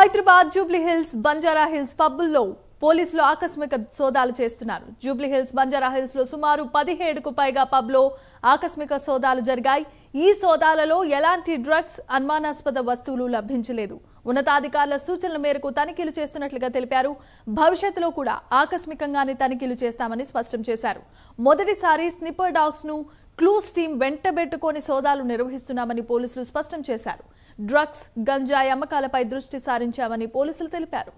హైదరాబాద్ జూబ్లీ హిల్స్ బంజారా హిల్స్ పబ్బుల్లో పోలీసులు ఆకస్మిక సోదాలు చేస్తున్నారు. జూబ్లీ హిల్స్ బంజారా హిల్స్ లో సుమారు 17కు పైగా పబ్లో ఆకస్మిక సోదాలు జరిగాయి. ఈ సోదాలలో ఎలాంటి డ్రగ్స్, అనుమానాస్పద వస్తువులు లభించలేదు. ఉన్నతాధికారుల సూచనల మేరకు తనిఖీలు చేస్తున్నట్లుగా తెలిపారు. భవిష్యత్తులో కూడా ఆకస్మికంగానే తనిఖీలు చేస్తామని స్పష్టం చేశారు. మొదటిసారి స్నిప్పర్ డాగ్స్ ను క్లూస్ టీం వెంటబెట్టుకొని సోదాలు నిర్వహిస్తున్నామని పోలీసులు స్పష్టం చేశారు. డ్రగ్స్, గంజాయి అమ్మకాలపై దృష్టి సారించామని పోలీసులు తెలిపారు.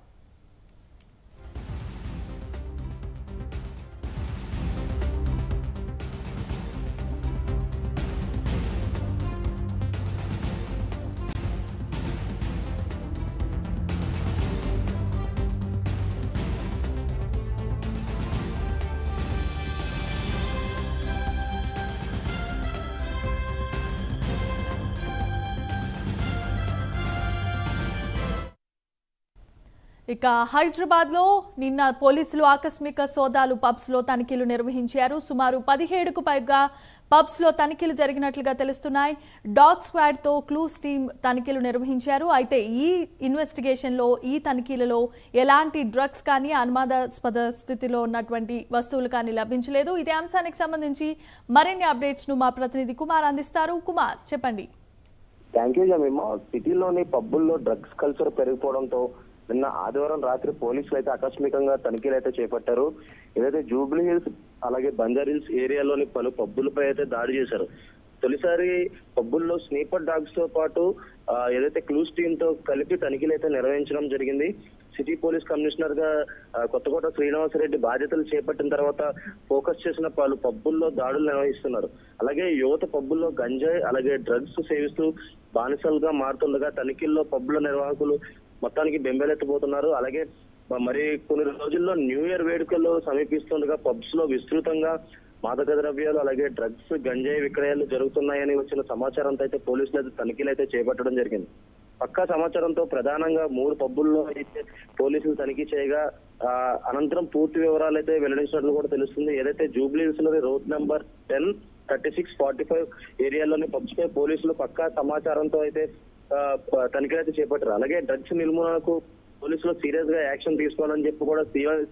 ఇక హైదరాబాద్ లో నిన్న పోలీసులు ఆకస్మిక సోదాలు పబ్స్ లో తనిఖీలు నిర్వహించారు. సుమారు 17కు పైగా పబ్స్ లో తనిఖీలు జరిగినట్లుగా తెలుస్తున్నాయి. డాగ్ స్క్వాడ్ తో క్లూస్ టీం తనిఖీలు నిర్వహించారు. అయితే ఈ ఇన్వెస్టిగేషన్ లో, ఈ తనిఖీలలో ఎలాంటి డ్రగ్స్ కానీ అనుమానాస్పద స్థితిలో ఉన్నటువంటి వస్తువులు కానీ లభించలేదు. ఇదే అంశానికి సంబంధించి మరిన్ని అప్డేట్స్ ను మా ప్రతినిధి కుమార్ అందిస్తారు. కుమార్, చెప్పండి. Thank you Jemima. సిటీలోని పబ్బుల్లో డ్రగ్స్ కల్చర్ పెరిగిపోవడంతో నిన్న ఆదివారం రాత్రి పోలీసులు అయితే ఆకస్మికంగా తనిఖీలు అయితే చేపట్టారు. ఏదైతే జూబ్లీ హిల్స్ అలాగే బంజారా హిల్స్ ఏరియాలోని పలు పబ్బులపై అయితే దాడి చేశారు. తొలిసారి పబ్బుల్లో స్నీపర్ డాగ్స్ తో పాటు ఏదైతే క్లూస్ టీమ్ తో కలిపి తనిఖీలు అయితే నిర్వహించడం జరిగింది. సిటీ పోలీస్ కమిషనర్ గా కొత్తకోట శ్రీనివాసరెడ్డి బాధ్యతలు చేపట్టిన తర్వాత ఫోకస్ చేసిన పలు పబ్బుల్లో దాడులు నిర్వహిస్తున్నారు. అలాగే యువత పబ్బుల్లో గంజాయి అలాగే డ్రగ్స్ సేవిస్తూ బానిసలుగా మారుతుండగా తనిఖీల్లో పబ్బుల నిర్వాహకులు మొత్తానికి బెంబేలెత్తిపోతున్నారు. అలాగే మరి కొన్ని రోజుల్లో న్యూ ఇయర్ వేడుకల్లో సమీపిస్తుండగా పబ్స్ లో విస్తృతంగా మాదక ద్రవ్యాలు అలాగే డ్రగ్స్, గంజాయి విక్రయాలు జరుగుతున్నాయని వచ్చిన సమాచారంతో అయితే పోలీసులు అయితే తనిఖీలు అయితే చేపట్టడం జరిగింది. పక్కా సమాచారంతో ప్రధానంగా 3 పబ్బుల్లో అయితే పోలీసులు తనిఖీ చేయగా అనంతరం పూర్తి వివరాలు అయితే వెల్లడించినట్లు కూడా తెలుస్తుంది. ఏదైతే జూబ్లీ హిల్స్ లోని రోడ్ నెంబర్ 10, 36, 45 ఏరియాలోని పబ్స్ పై పోలీసులు పక్కా సమాచారంతో అయితే తనిఖీలు అయితే చేపట్టారు. అలాగే డ్రగ్స్ నిర్మూలనకు పోలీసులు సీరియస్ గా యాక్షన్ తీసుకోవాలని చెప్పి కూడా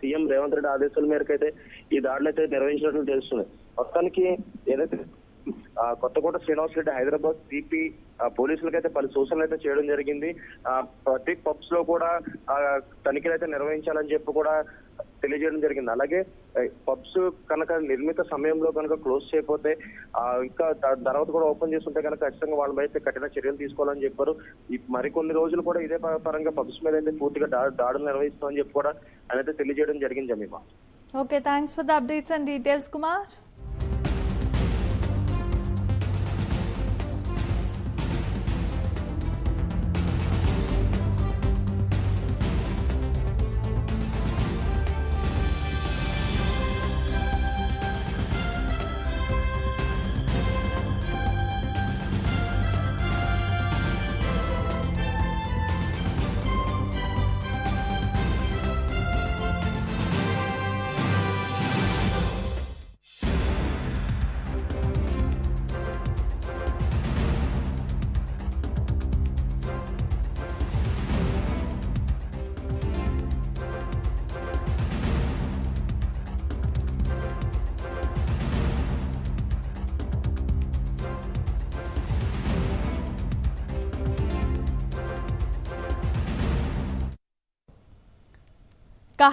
సీఎం రేవంత్ రెడ్డి ఆదేశాల మేరకు అయితే ఈ దాడులు అయితే నిర్వహించినట్లు తెలుస్తుంది. మొత్తానికి ఏదైతే కొత్తకోట శ్రీనివాసరెడ్డి హైదరాబాద్ సిపి పోలీసులకు అయితే పలు సూచనలు అయితే చేయడం జరిగింది. ప్రతి పబ్స్ లో కూడా తనిఖీలు అయితే నిర్వహించాలని చెప్పి కూడా తెలియజేయడం జరిగింది. అలాగే పబ్స్ కనుక నిర్మిత సమయంలో కనుక క్లోజ్ చేయకపోతే ఇంకా తర్వాత కూడా ఓపెన్ చేస్తుంటే కనుక ఖచ్చితంగా వాళ్ళ మీద కఠిన చర్యలు తీసుకోవాలని చెప్పారు. మరికొన్ని రోజులు కూడా ఇదే పరంగా పబ్స్ మీద అయితే పూర్తిగా దాడులు నిర్వహిస్తామని చెప్పి కూడా ఆయన అయితే తెలియజేయడం జరిగింది. Jemimah. Okay, thanks for the updates and details Kumar.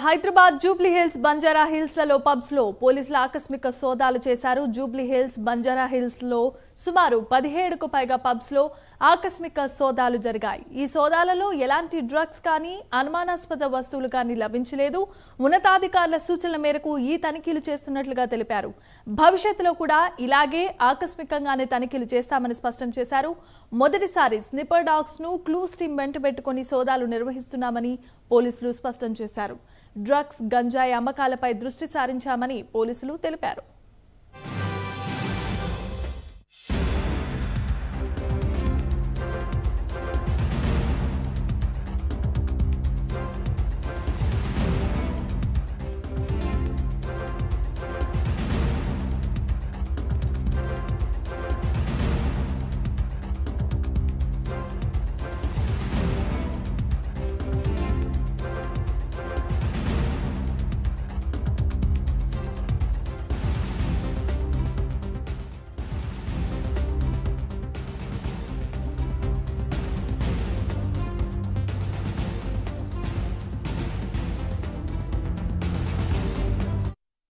Hyderabad Jubilee Hills Banjara hills లలో పబ్స్ లో పోలీసులు ఆకస్మిక సోదాలు చేశారు. జూబ్లీ హిల్స్ బంజారా హిల్స్ లో సుమారు 17కు పైగా పబ్స్ లో ఆకస్మిక సోదాలు జరిగాయి. ఈ సోదాలలో ఎలాంటి డ్రగ్స్ కానీ అనుమానాస్పద వస్తువులు కానీ లభించలేదు. ఉన్నతాధికారుల సూచనల మేరకు ఈ తనిఖీలు చేస్తున్నట్లుగా తెలిపారు. భవిష్యత్తులో కూడా ఇలాగే ఆకస్మికంగానే తనిఖీలు చేస్తామని స్పష్టం చేశారు. మొదటిసారి స్నిప్పర్ డాగ్స్ ను క్లూస్ టీం వెంటబెట్టుకొని సోదాలు నిర్వహిస్తున్నామని పోలీసులు స్పష్టం చేశారు. డ్రగ్స్, గంజాయి అమ్మకాలపై దృష్టి సారించామని పోలీసులు తెలిపారు.